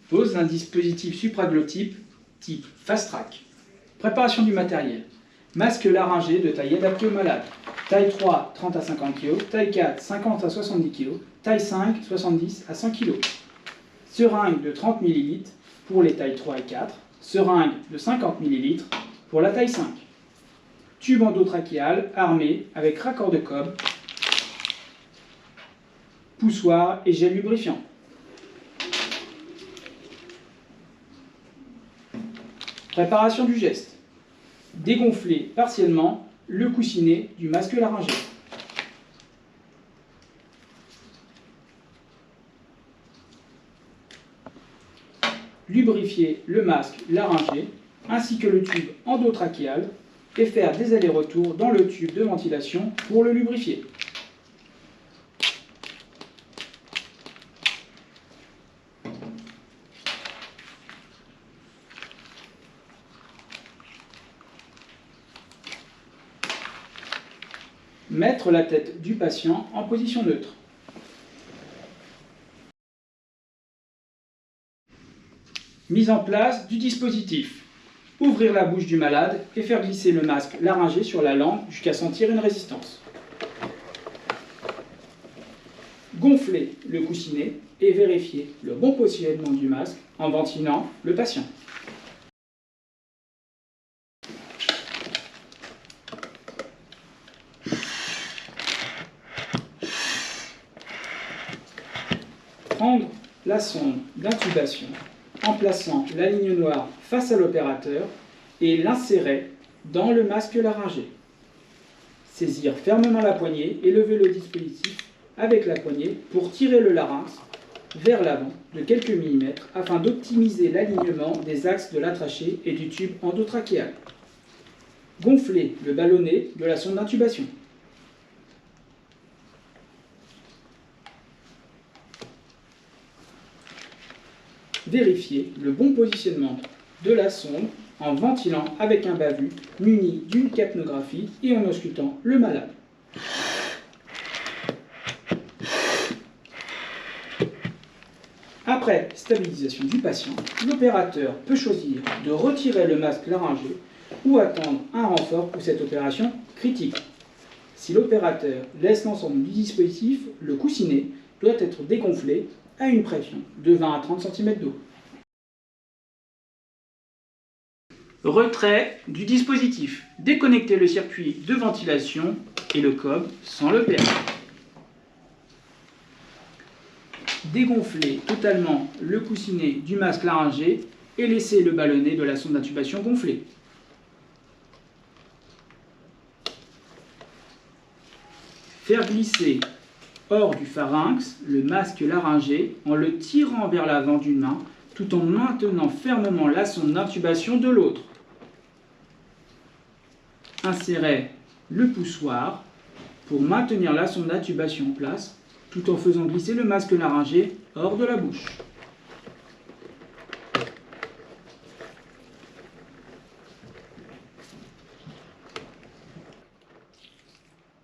Pose d'un dispositif supraglottique type Fast Track. Préparation du matériel. Masque laryngé de taille adaptée au malade. Taille 3, 30 à 50 kg. Taille 4, 50 à 70 kg. Taille 5, 70 à 100 kg. Seringue de 30 ml pour les tailles 3 et 4. Seringue de 50 ml pour la taille 5. Tube endotrachéal armé avec raccord de cob, poussoir et gel lubrifiant. Préparation du geste. Dégonfler partiellement le coussinet du masque laryngé. Lubrifier le masque laryngé ainsi que le tube endotrachéal et faire des allers-retours dans le tube de ventilation pour le lubrifier. Mettre la tête du patient en position neutre. Mise en place du dispositif. Ouvrir la bouche du malade et faire glisser le masque laryngé sur la langue jusqu'à sentir une résistance. Gonfler le coussinet et vérifier le bon positionnement du masque en ventilant le patient. Prendre la sonde d'intubation en plaçant la ligne noire face à l'opérateur et l'insérer dans le masque laryngé. Saisir fermement la poignée et lever le dispositif avec la poignée pour tirer le larynx vers l'avant de quelques millimètres afin d'optimiser l'alignement des axes de la trachée et du tube endotrachéal. Gonfler le ballonnet de la sonde d'intubation. Vérifier le bon positionnement de la sonde en ventilant avec un bavus muni d'une capnographie et en auscultant le malade. Après stabilisation du patient, l'opérateur peut choisir de retirer le masque laryngé ou attendre un renfort pour cette opération critique. Si l'opérateur laisse l'ensemble du dispositif, le coussinet doit être dégonflé à une pression de 20 à 30 cm d'eau. Retrait du dispositif. Déconnecter le circuit de ventilation et le cob sans le perdre. Dégonfler totalement le coussinet du masque laryngé et laisser le ballonnet de la sonde d'intubation gonfler. Faire glisser hors du pharynx le masque laryngé en le tirant vers l'avant d'une main tout en maintenant fermement la sonde d'intubation de l'autre. Insérer le poussoir pour maintenir la sonde d'intubation en place tout en faisant glisser le masque laryngé hors de la bouche.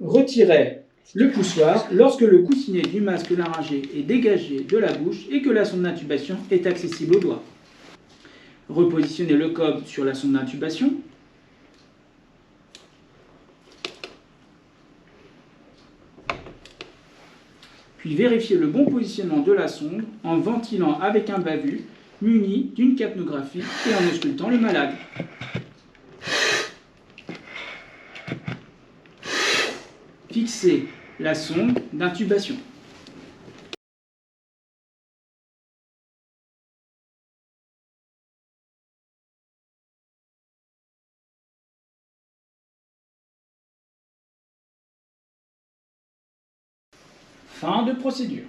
Retirer le poussoir lorsque le coussinet du masque laryngé est dégagé de la bouche et que la sonde d'intubation est accessible au doigt. Repositionner le cob sur la sonde d'intubation. Puis vérifier le bon positionnement de la sonde en ventilant avec un bavus muni d'une capnographie et en auscultant le malade. Fixer la sonde d'intubation. Fin de procédure.